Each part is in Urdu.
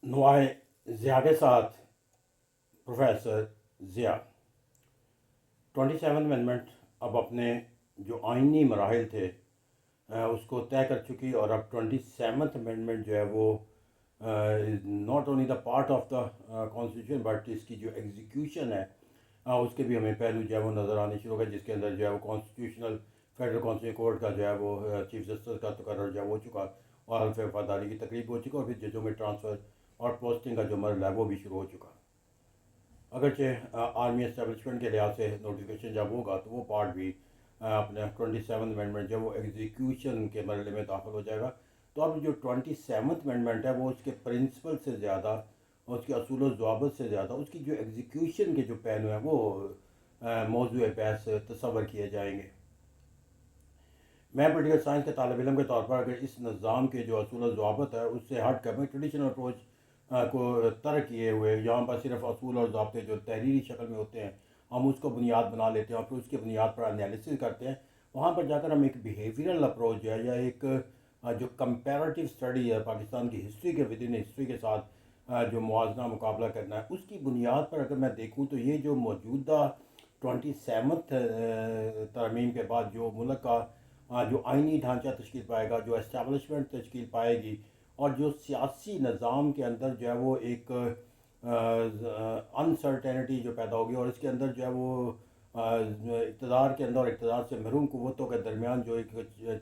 نوائے ضیاء کے ساتھ پروفیسر ضیاء 27 امendment اب اپنے جو آئینی مراحل تھے اس کو طے کر چکی، اور اب 27th امendment جو ہے وہ not only the part of the constitution but اس کی جو ایگزیکیوشن ہے اس کے بھی ہمیں پہلو جو ہے وہ نظر آنے شروع ہو گئے، جس کے اندر جو ہے وہ کانسٹیٹیوشنل فیڈرل کانسٹیٹیوشن کورٹ کا جو ہے وہ چیف جسٹس کا تقرر جو ہے ہو چکا، اور حلف وفاداری کی تقریب ہو چکا، اور پھر ججوں میں ٹرانسفر اور پوسٹنگ کا جو مرحلہ ہے وہ بھی شروع ہو چکا۔ اگرچہ آرمی اسٹیبلشمنٹ کے لحاظ سے نوٹیفیکیشن جب ہوگا تو وہ پارٹ بھی اپنے 27 امendment جو وہ ایگزیکیوشن کے مرحلے میں داخل ہو جائے گا۔ تو اب جو 27th امendment ہے وہ اس کے پرنسپل سے زیادہ، اس کے اصول و ضوابط سے زیادہ اس کی جو ایگزیکیوشن کے جو پہلو ہیں وہ موضوع بحث تصور کیے جائیں گے۔ میں پولیٹیکل سائنس کے طالب علم کے طور پر اگر اس نظام کے جو اصول و ضوابط ہے اس سے ہٹ کر میں ٹریڈیشنل اپروچ کو ترک کیے ہوئے یہاں پر صرف اصول اور ضابطے جو تحریری شکل میں ہوتے ہیں ہم اس کو بنیاد بنا لیتے ہیں اور پھر اس کے بنیاد پر انالیسس کرتے ہیں، وہاں پر جا کر ہم ایک بیہیویئرل اپروچ ہے یا ایک جو کمپیریٹیو اسٹڈی ہے پاکستان کی ہسٹری کے ود ان ہسٹری کے ساتھ جو موازنہ مقابلہ کرنا ہے، اس کی بنیاد پر اگر میں دیکھوں تو یہ جو موجودہ 27th ترمیم کے بعد جو ملک کا جو آئینی ڈھانچہ تشکیل پائے گا، جو اسٹیبلشمنٹ تشکیل پائے گی، اور جو سیاسی نظام کے اندر جو ہے وہ ایک انسرٹینٹی جو پیدا ہوگی، اور اس کے اندر جو ہے وہ اقتدار کے اندر اور اقتدار سے محروم قوتوں کے درمیان جو ایک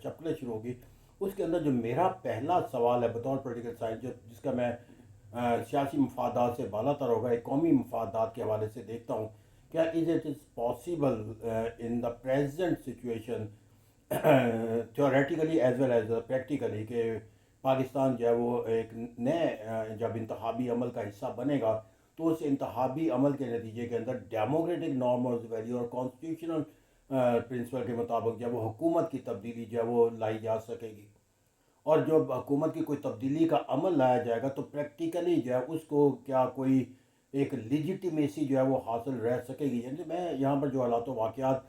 چپلے شروع ہوگی، اس کے اندر جو میرا پہلا سوال ہے بطور پولیٹیکل سائنس جس کا میں سیاسی مفادات سے بالا تر ہوگا، ایک قومی مفادات کے حوالے سے دیکھتا ہوں، کیا is it is possible in the present situation theoretically as well as practically کہ پاکستان جو ہے وہ ایک نئے جب انتخابی عمل کا حصہ بنے گا تو اس انتخابی عمل کے نتیجے کے اندر ڈیموکریٹک نارمز ویلیو اور کانسٹیٹیوشنل پرنسپل کے مطابق جب وہ حکومت کی تبدیلی جو ہے وہ لائی جا سکے گی، اور جب حکومت کی کوئی تبدیلی کا عمل لایا جائے گا تو پریکٹیکلی جو ہے اس کو کیا کوئی ایک لیجیٹیمیسی جو ہے وہ حاصل رہ سکے گی۔ یعنی میں یہاں پر جو حالات و واقعات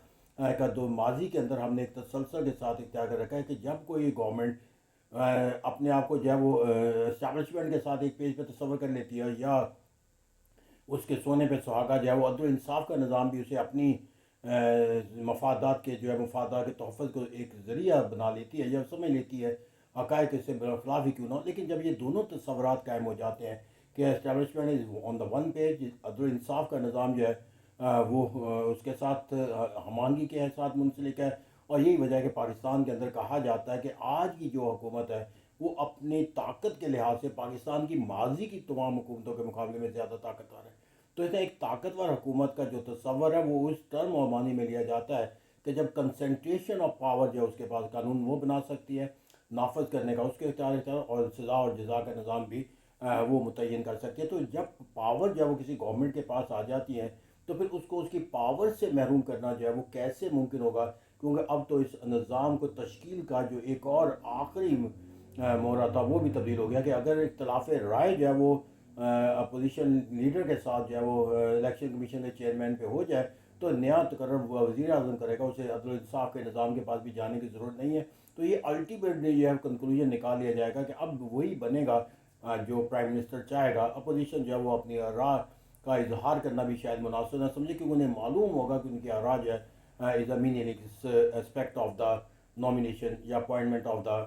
کا دو ماضی کے اندر ہم نے ایک تسلسل کے ساتھ اختیار کر رکھا ہے کہ جب کوئی گورنمنٹ اپنے آپ کو جو ہے وہ اسٹیبلشمنٹ کے ساتھ ایک پیج پہ تصور کر لیتی ہے، یا اس کے سونے پہ سہاگا جو ہے وہ عدل و انصاف کا نظام بھی اسے اپنی مفادات کے جو ہے مفادات کے تحفظ کو ایک ذریعہ بنا لیتی ہے یا سمجھ لیتی ہے، حقائق اس سے خلاف ہی کیوں نہ ہو، لیکن جب یہ دونوں تصورات قائم ہو جاتے ہیں کہ establishment is on the one page, عدل و انصاف کا نظام جو ہے وہ اس کے ساتھ ہمانگی کے ساتھ منسلک ہے، اور یہی وجہ ہے کہ پاکستان کے اندر کہا جاتا ہے کہ آج کی جو حکومت ہے وہ اپنی طاقت کے لحاظ سے پاکستان کی ماضی کی تمام حکومتوں کے مقابلے میں زیادہ طاقتور ہے۔ تو اسے ایک طاقتور حکومت کا جو تصور ہے وہ اس ٹرم اور معنی میں لیا جاتا ہے کہ جب کنسنٹریشن آف پاور جو ہے اس کے پاس قانون وہ بنا سکتی ہے، نافذ کرنے کا اس کے اختیار اور سزا اور جزا کا نظام بھی وہ متعین کر سکتی ہے۔ تو جب پاور جو ہے وہ کسی گورنمنٹ کے پاس آ جاتی ہے تو پھر اس کو اس کی پاور سے محروم کرنا جو ہے وہ کیسے ممکن ہوگا، کیونکہ اب تو اس نظام کو تشکیل کا جو ایک اور آخری مورا تھا وہ بھی تبدیل ہو گیا کہ اگر اختلاف رائے جو ہے وہ اپوزیشن لیڈر کے ساتھ جو ہے وہ الیکشن کمیشن کے چیئرمین پہ ہو جائے تو نیا تقرر وزیر اعظم کرے گا، اسے عدل و انصاف کے نظام کے پاس بھی جانے کی ضرورت نہیں ہے۔ تو یہ الٹیمیٹلی یہ کنکلوژن نکال لیا جائے گا کہ اب وہی بنے گا جو پرائم منسٹر چاہے گا، اپوزیشن جو ہے وہ اپنی آراء کا اظہار کرنا بھی شاید مناسب نہ سمجھے، کیونکہ انہیں معلوم ہوگا کہ ان کی آراء جو ہے is a meaning aspect of the nomination یا appointment of the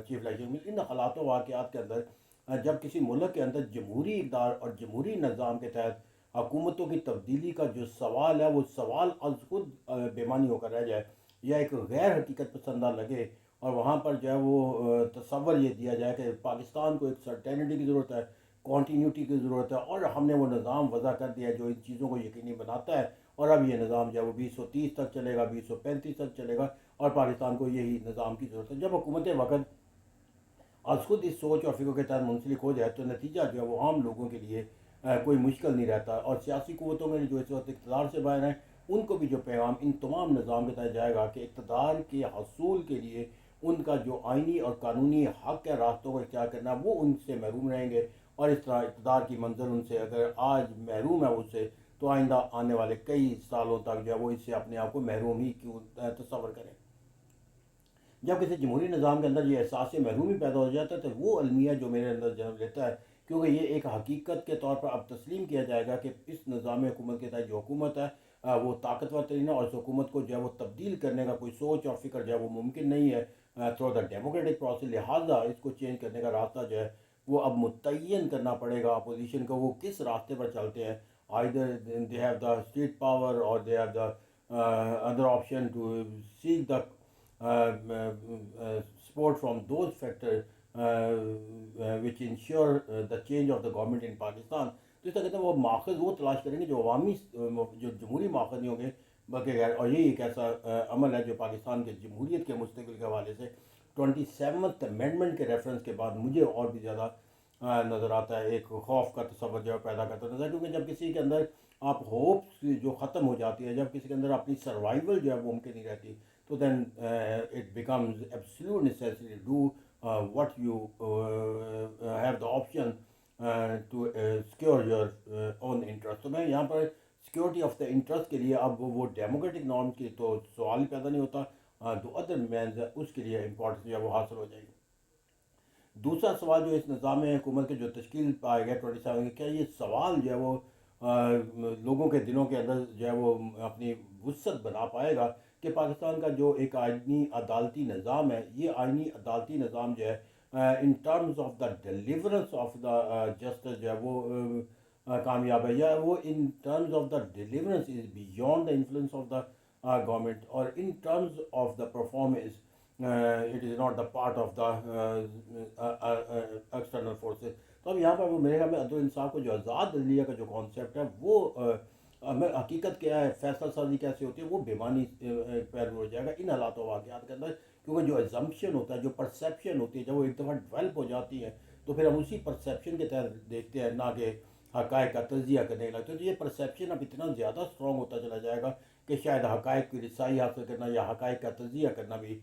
chief election. ان حالات و واقعات کے اندر جب کسی ملک کے اندر جمہوری اقدار اور جمہوری نظام کے تحت حکومتوں کی تبدیلی کا جو سوال ہے وہ سوال از خود بے معنی ہو کر رہ جائے یا ایک غیر حقیقت پسندہ لگے، اور وہاں پر جو ہے وہ تصور یہ دیا جائے کہ پاکستان کو ایک سرٹینٹی کی ضرورت ہے، کانٹینیوٹی کی ضرورت ہے، اور ہم نے وہ نظام وضع کر دیا ہے جو ان چیزوں کو یقینی بناتا ہے، اور اب یہ نظام جو ہے وہ 2030 تک چلے گا، 2035 تک چلے گا، اور پاکستان کو یہی نظام کی ضرورت ہے۔ جب حکومت وقت از خود اس سوچ اور فکر کے تحت منسلک ہو جائے تو نتیجہ جو ہے وہ عام لوگوں کے لیے کوئی مشکل نہیں رہتا، اور سیاسی قوتوں میں جو اس وقت اقتدار سے باہر ہیں ان کو بھی جو پیغام ان تمام نظام کے تحت جائے گا کہ اقتدار کے حصول کے لیے ان کا جو آئینی اور قانونی حق ہے راستوں کو اختیار کرنا وہ ان سے محروم رہیں گے، اور اس طرح اقتدار کی منزل ان سے اگر آج محروم ہے اس سے تو آئندہ آنے والے کئی سالوں تک جو ہے وہ اس سے اپنے آپ کو محروم ہی کیوں تصور کریں۔ جب کسی جمہوری نظام کے اندر یہ احساس محرومی پیدا ہو جاتا ہے تو وہ المیہ جو میرے اندر جنم لیتا ہے کیونکہ یہ ایک حقیقت کے طور پر اب تسلیم کیا جائے گا کہ اس نظام حکومت کے تحت جو حکومت ہے وہ طاقتور ترین ہے، اور اس حکومت کو جو ہے وہ تبدیل کرنے کا کوئی سوچ اور فکر جو ہے وہ ممکن نہیں ہے تھرو دا ڈیموکریٹک پروسیس. لہٰذا اس کو چینج کرنے کا راستہ جو ہے وہ اب متعین کرنا پڑے گا اپوزیشن کو، وہ کس راستے پر چلتے ہیں. either they have the state power or they have the other option to seek the support from those factors which ensure the change of the government in Pakistan. تو اس طرح کہتے ہیں وہ ماخذ وہ تلاش کریں گے جو عوامی جو جمہوری ماخذ نہیں ہوں گے بلکہ غیر. اور یہی ایک ایسا عمل ہے جو پاکستان کے جمہوریت کے مستقبل کے حوالے سے 27th امینڈمنٹ کے ریفرنس کے بعد مجھے اور بھی زیادہ نظر آتا ہے، ایک خوف کا تصور جو ہے پیدا کرتا نظر. کیونکہ جب کسی کے اندر آپ ہوپ جو ختم ہو جاتی ہے، جب کسی کے اندر اپنی سروائیول جو ہے وہ ممکن نہیں رہتی، تو then it becomes absolute necessary do what you have the option to secure your own interest. تو میں یہاں پر سیکورٹی آف دا انٹرسٹ کے لیے اب وہ ڈیموکریٹک نارم کی تو سوال ہی پیدا نہیں ہوتا، دو ادر مینز اس کے لیے امپورٹنس جو ہے وہ حاصل ہو جائے گی. دوسرا سوال جو اس نظام حکومت کے جو تشکیل پایا گیا 27 کیا یہ سوال جو ہے وہ لوگوں کے دلوں کے اندر جو ہے وہ اپنی وسعت بنا پائے گا کہ پاکستان کا جو ایک آئینی عدالتی نظام ہے، یہ آئینی عدالتی نظام جو ہے in terms of the deliverance of the justice جو ہے وہ کامیاب ہے، یا وہ in terms of the deliverance is beyond the influence of the government, اور in terms of the performance it is not the part of the external forces. تو اب یہاں پر وہ میرے خیال میں عدل و انصاف کو جو آزاد عدلیہ کا جو کانسیپٹ ہے وہ حقیقت کیا ہے، فیصلہ سازی کیسے ہوتی ہے، وہ بیمانی پہلو ہو جائے گا ان حالات و واقعات کے اندر. کیونکہ جو ایزمپشن ہوتا ہے، جو پرسیپشن ہوتی ہے، جب وہ ایک دفعہ ڈیولپ ہو جاتی ہے تو پھر ہم اسی پرسیپشن کے تحت دیکھتے ہیں، نہ کہ حقائق کا تجزیہ کرنے لگتے ہیں. تو یہ پرسیپشن اب اتنا زیادہ اسٹرانگ ہوتا چلا جائے گا کہ شاید حقائق کی رسائی حاصل کرنا یا حقائق کا تجزیہ کرنا بھی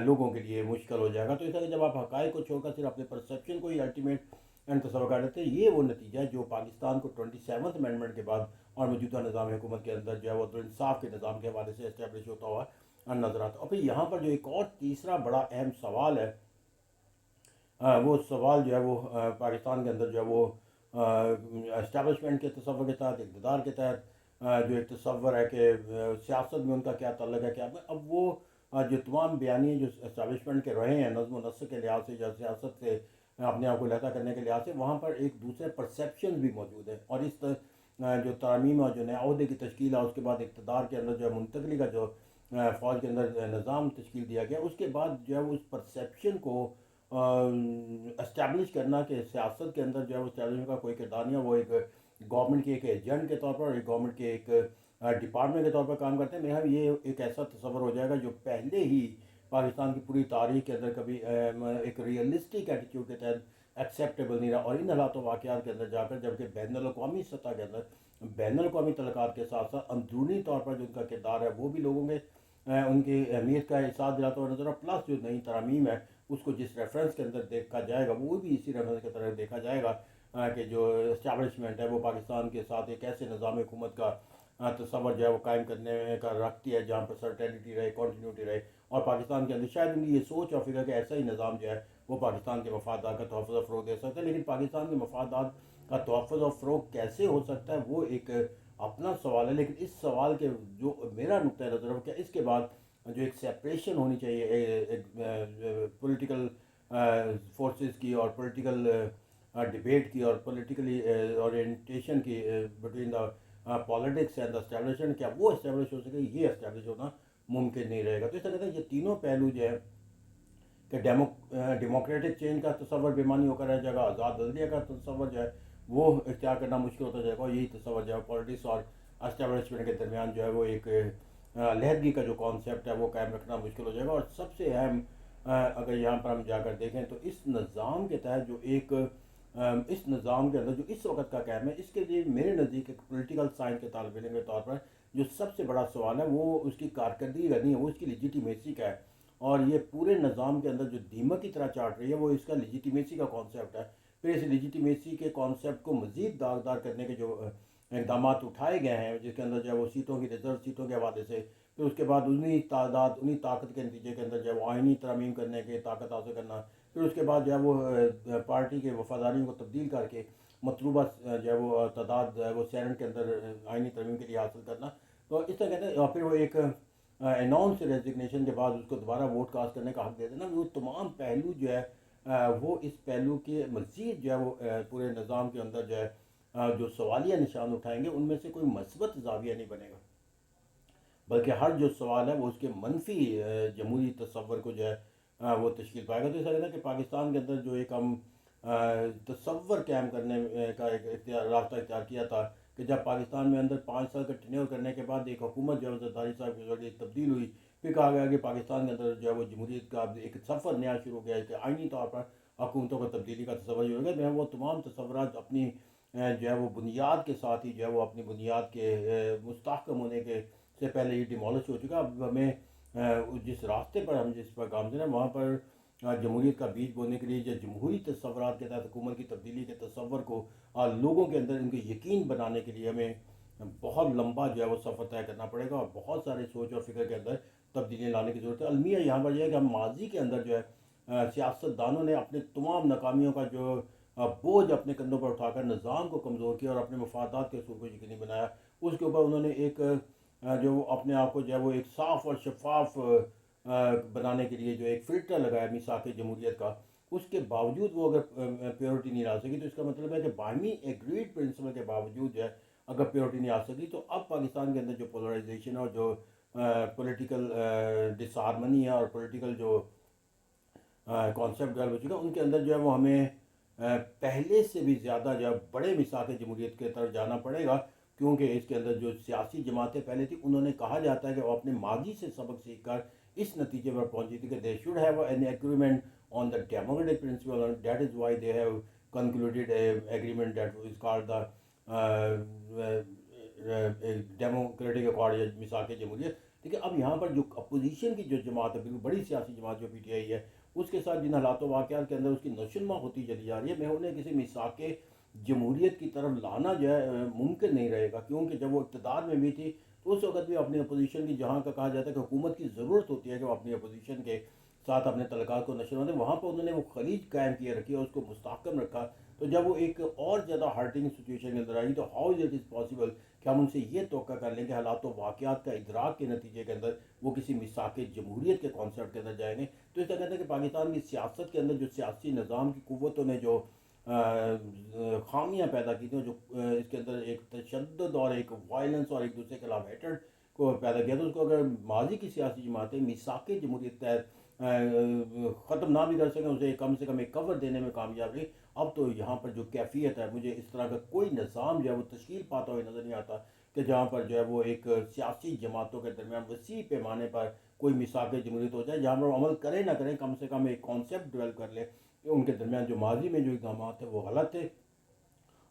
لوگوں کے لیے مشکل ہو جائے گا. تو اس طرح جب آپ حقائق کو چھوڑ کر صرف اپنے پرسیپشن کو ہی الٹیمیٹ تصور کر لیتے ہیں، یہ وہ نتیجہ ہے جو پاکستان کو 27th امینڈمنٹ کے بعد اور موجودہ نظام حکومت کے اندر جو ہے وہ عدل و انصاف کے نظام کے حوالے سے اسٹیبلش ہوتا ہوا نظر آتا. اور پھر یہاں پر جو ایک اور تیسرا بڑا اہم سوال ہے، وہ سوال جو ہے وہ پاکستان کے اندر جو ہے وہ اسٹیبلشمنٹ کے تصور کے تحت، اقتدار کے تحت جو ایک تصور ہے کہ سیاست میں ان کا کیا تعلق ہے، کیا اب وہ جو تمام بیانیے جو اسٹیبلشمنٹ کے رہے ہیں نظم و نسق کے لحاظ سے یا سیاست سے اپنے آپ کو لہتا کرنے کے لحاظ سے، وہاں پر ایک دوسرے پرسیپشن بھی موجود ہے. اور اس جو ترامیم اور جو نئے عہدے کی تشکیل ہے، اس کے بعد اقتدار کے اندر جو ہے منتقلی کا جو فوج کے اندر نظام تشکیل دیا گیا، اس کے بعد جو ہے وہ اس پرسیپشن کو اسٹیبلش کرنا کہ سیاست کے اندر جو ہے وہ اسٹیبلشمنٹ کا کوئی کردار نہیں ہے، وہ ایک گورنمنٹ کے ایک ایجنٹ کے طور پر اور ایک گورنمنٹ کے ایک ڈپارٹمنٹ کے طور پر کام کرتے ہیں. میرا یہ ایک ایسا تصور ہو جائے گا جو پہلے ہی پاکستان کی پوری تاریخ کے اندر کبھی ایک ریئلسٹک ایٹیٹیوڈ کے تحت ایکسیپٹیبل نہیں رہا. اور ان حالات و واقعات کے اندر جا کر جبکہ بین الاقوامی سطح کے اندر بین الاقوامی تعلقات کے ساتھ ساتھ اندرونی طور پر جو ان کا کردار ہے وہ بھی لوگوں کے ان کی اہمیت کا احساس دلاتا ہوا نظر، پلس جو نئی ترامیم ہے اس کو جس ریفرنس کے اندر دیکھا جائے گا وہ بھی اسی ریفرنس کی طرح دیکھا جائے گا کہ جو اسٹیبلشمنٹ ہے وہ پاکستان کے ساتھ ایک ایسے نظام حکومت کا تصور جو ہے وہ قائم کرنے کا رکھتی ہے جہاں پر سرٹینٹی رہے، کنٹینیوٹی رہے. اور پاکستان کے اندر شاید ان کی یہ سوچ اور فکر کہ ایسا ہی نظام جو ہے وہ پاکستان کے مفادات کا تحفظ و فروغ دے سکتا ہے. لیکن پاکستان کے مفادات کا تحفظ و فروغ کیسے ہو سکتا ہے وہ ایک اپنا سوال ہے. لیکن اس سوال کے جو میرا نقطۂ نظر ہے کہ اس کے بعد جو ایک سیپریشن ہونی چاہیے پولیٹیکل فورسز کی اور پولیٹیکل ڈبیٹ کی اور پولیٹیکلی اورینٹیشن کی between the politics and the establishment, کیا وہ اسٹیبلش ہو سکے؟ یہ اسٹیبلش ہونا ممکن نہیں رہے گا. تو اس طرح کہتے ہیں یہ تینوں پہلو جو ہے کہ ڈیموکریٹک چینج کا تصور بیمانی ہو کر رہ جائے گا، آزاد عدلیہ کا تصور جو ہے وہ اختیار کرنا مشکل ہوتا جائے گا، اور یہی تصور جو ہے پالیٹکس اور اسٹیبلشمنٹ کے درمیان جو ہے وہ ایک علیحدگی کا جو کانسیپٹ ہے وہ قائم رکھنا مشکل ہو جائے گا. اور سب سے اہم اگر یہاں پر ہم جا کر دیکھیں تو اس نظام کے تحت جو ایک اس نظام کے اندر جو اس وقت کا قائم ہے، اس کے لیے میرے نزدیک ایک پولیٹیکل سائنس کے طالب علم کے طور پر جو سب سے بڑا سوال ہے وہ اس کی کارکردگی کا نہیں ہے، وہ اس کی لیجیٹیمیسی کا ہے. اور یہ پورے نظام کے اندر جو دیمک کی طرح چاٹ رہی ہے وہ اس کا لیجیٹیمیسی کا کانسیپٹ ہے. پھر اس لیجیٹیمیسی کے کانسیپٹ کو مزید داغدار کرنے کے جو اقدامات اٹھائے گئے ہیں، جس کے اندر جو ہے وہ سیٹوں کی ریزرو سیٹوں کے حوالے سے، پھر اس کے بعد انہی طاقت کے نتیجے کے اندر جو ہے وہ آئینی ترامیم کرنے کے طاقت حاصل کرنا، پھر اس کے بعد جو ہے وہ پارٹی کے وفاداریوں کو تبدیل کر کے مطلوبہ جو ہے وہ تعداد جو ہے وہ سینٹ کے اندر آئینی ترمیم کے لیے حاصل کرنا. تو اس طرح کہتے ہیں. اور پھر وہ ایک اناؤنس ریزگنیشن کے بعد اس کو دوبارہ ووٹ کاسٹ کرنے کا حق دے دینا. وہ تمام پہلو جو ہے وہ اس پہلو کے مزید جو ہے وہ پورے نظام کے اندر جو ہے جو سوالیہ نشان اٹھائیں گے ان میں سے کوئی مثبت زاویہ نہیں بنے گا، بلکہ ہر جو سوال ہے وہ اس کے منفی جمہوری تصور کو جو ہے وہ تشکیل پائے گا. تو ایسا کہتا ہے کہ پاکستان کے اندر جو ایک ہم تصور قائم کرنے کا ایک راستہ اختیار کیا تھا کہ جب پاکستان میں اندر 5 سال کا ٹینیور کرنے کے بعد ایک حکومت جو ہے زرداری صاحب کی ذریعے تبدیل ہوئی، پھر کہا گیا کہ پاکستان کے اندر جو ہے وہ جمہوریت کا ایک سفر نیا شروع ہو گیا ہے کہ آئینی طور پر حکومتوں کو تبدیلی کا تصور جو ہوگا. میں وہ تمام تصورات اپنی جو ہے وہ بنیاد کے ساتھ ہی جو ہے وہ اپنی بنیاد کے مستحکم ہونے کے سے پہلے یہ ڈیمولش ہو چکا. اب ہمیں جس راستے پر ہم جس پر کام کریں وہاں پر جمہوریت کا بیج بونے کے لیے یا جمہوری تصورات کے تحت حکومت کی تبدیلی کے تصور کو لوگوں کے اندر ان کے یقین بنانے کے لیے ہمیں بہت لمبا جو ہے وہ سفر طے کرنا پڑے گا اور بہت سارے سوچ اور فکر کے اندر تبدیلیاں لانے کی ضرورت ہے. المیہ یہاں پر یہ ہے کہ ہم ماضی کے اندر جو ہے سیاست دانوں نے اپنے تمام ناکامیوں کا جو بوجھ اپنے کندھوں پر اٹھا کر نظام کو کمزور کیا اور اپنے مفادات کے اصول کو یقینی بنایا. اس کے اوپر انہوں نے ایک جو اپنے آپ کو جو ہے وہ ایک صاف اور شفاف بنانے کے لیے جو ایک فلٹر لگایا میثاق جمہوریت کا، اس کے باوجود وہ اگر پیورٹی نہیں لا سکی تو اس کا مطلب ہے کہ باہمی ایگریڈ پرنسپل کے باوجود جو ہے اگر پیورٹی نہیں آ سکی تو اب پاکستان کے اندر جو پولرائزیشن اور جو پولیٹیکل ڈس ہارمنی ہے اور پولیٹیکل جو کانسیپٹ ڈیولپ ہو چکا ان کے اندر جو ہے وہ ہمیں پہلے سے بھی زیادہ جو ہے بڑے میثاق جمہوریت کے طرف جانا پڑے گا، کیونکہ اس کے اندر جو سیاسی جماعتیں پہلے تھیں انہوں نے کہا جاتا ہے کہ وہ اپنے ماضی سے سبق سیکھ کر اس نتیجے پر پہنچی تھی کہ they should have an agreement on the democratic principle and that is why they have concluded agreement that is called the democratic accord یا میثاق جمہوریت. دیکھیے اب یہاں پر جو اپوزیشن کی جو جماعت ہے بالکل بڑی سیاسی جماعت جو پی ٹی آئی ہے اس کے ساتھ جن حالات و واقعات کے اندر اس کی نشوونما ہوتی چلی جا رہی ہے، میں انہیں کسی میثاق جمہوریت کی طرف لانا جو ہے ممکن نہیں رہے گا. کیونکہ جب وہ اقتدار میں بھی تھی تو اس وقت بھی اپنی اپوزیشن کی جہاں کا کہا جاتا ہے کہ حکومت کی ضرورت ہوتی ہے کہ وہ اپنی اپوزیشن کے ساتھ اپنے تعلقات کو نشر دیں، وہاں پر انہوں نے وہ خلیج قائم کیے رکھی اور اس کو مستحکم رکھا. تو جب وہ ایک اور زیادہ ہارٹنگ سچویشن کے اندر آئی تو how is it is possible کہ ہم ان سے یہ توقع کر لیں کہ حالات و واقعات کا ادراک کے نتیجے کے اندر وہ کسی میثاق جمہوریت کے کانسیپٹ کے اندر جائیں گے. تو اس طرح کہتے ہیں کہ پاکستان کی سیاست کے اندر جو سیاسی نظام کی قوتوں نے جو خامیاں پیدا کی تھیں، جو اس کے اندر ایک تشدد اور ایک وائلنس اور ایک دوسرے کے خلاف ہیٹرڈ کو پیدا کیا، تو اس کو اگر ماضی کی سیاسی جماعتیں میثاق جمہوریت تحت ختم نہ بھی کر سکیں، اسے کم سے کم ایک کور دینے میں کامیاب رہی. اب تو یہاں پر جو کیفیت ہے مجھے اس طرح کا کوئی نظام جو ہے وہ تشکیل پاتا ہوئے نظر نہیں آتا کہ جہاں پر جو ہے وہ ایک سیاسی جماعتوں کے درمیان وسیع پیمانے پر کوئی میثاق جمہوریت ہو جائے جہاں پر عمل کریں نہ کریں کم سے کم ایک کانسیپٹ ڈیولپ کر لیں کہ ان کے درمیان جو ماضی میں جو اقدامات ہیں وہ غلط تھے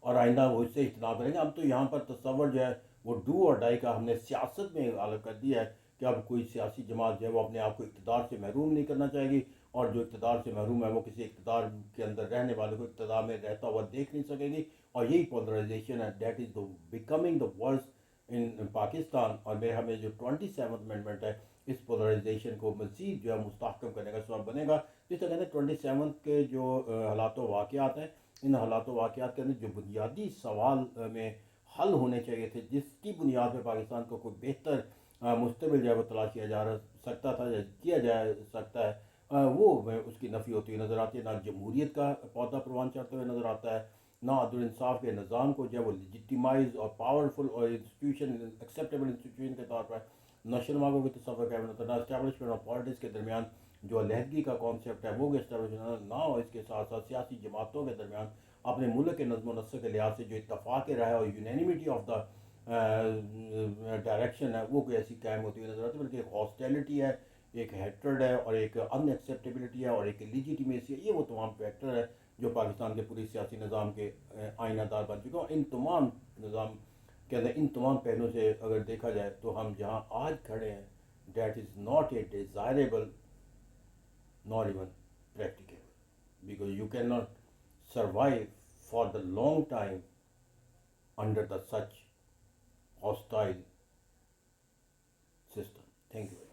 اور آئندہ وہ اس سے اجتناب کریں گے. اب تو یہاں پر تصور جو ہے وہ ڈو اور ڈائی کا ہم نے سیاست میں غالب کر دیا ہے کہ اب کوئی سیاسی جماعت جو ہے وہ اپنے آپ کو اقتدار سے محروم نہیں کرنا چاہے گی، اور جو اقتدار سے محروم ہے وہ کسی اقتدار کے اندر رہنے والے کو اقتدار میں رہتا ہوا دیکھ نہیں سکے گی. اور یہی پولرائزیشن ہے that is becoming the worst in Pakistan. اور میرے ہمیں جو 27 امینڈمنٹ ہے اس پولرائزیشن کو مزید جو ہے مستحکم کرنے کا سبب بنے گا. جس طرح کہتے ہیں 27 کے جو حالات و واقعات ہیں ان حالات و واقعات کے اندر جو بنیادی سوال میں حل ہونے چاہیے تھے، جس کی بنیاد پہ پاکستان کو کوئی بہتر مستقبل جو ہے وہ تلاش کیا جا سکتا تھا یا کیا جا سکتا ہے، وہ اس کی نفی ہوتی ہوئی نظر آتی ہے. نہ جمہوریت کا پودا پروان چڑھتے ہوئے نظر آتا ہے، نہ عدل انصاف کے نظام کو جو ہے وہ لیجیٹیمائز اور پاورفل اور انسٹیٹیوشن ایکسیپٹیبل انسٹیٹیوشن کے طور پر نشوونما کو بھی تصور کیا بناتا ہے، نہ اسٹیبلشمنٹ آف پالیٹکس کے درمیان جو علیحدگی کا کانسیپٹ ہے وہ بھی اسٹیبلش نہ ہو. اس کے ساتھ ساتھ سیاسی جماعتوں کے درمیان اپنے ملک کے نظم و نسق کے لحاظ سے جو اتفاق رائے اور یونینیمیٹی آف دا ڈائریکشن ہے وہ کوئی ایسی قائم ہوتی ہوئی نظر آتی ہے، بلکہ ایک ہاسٹیلٹی ہے، ایک ہیٹرڈ ہے اور ایک ان ایکسیپٹیبلٹی ہے اور ایک لیجیٹیمیسی ہے. یہ وہ تمام فیکٹر ہے جو پاکستان کے پوری سیاسی نظام کے آئینہ دار بن چکے ہیں. ان تمام نظام کے اندر ان تمام پہلوؤں سے اگر دیکھا جائے تو ہم جہاں آج کھڑے ہیں that is not a desirable nor even practicable, because you cannot survive for the long time under the such hostile system. Thank you.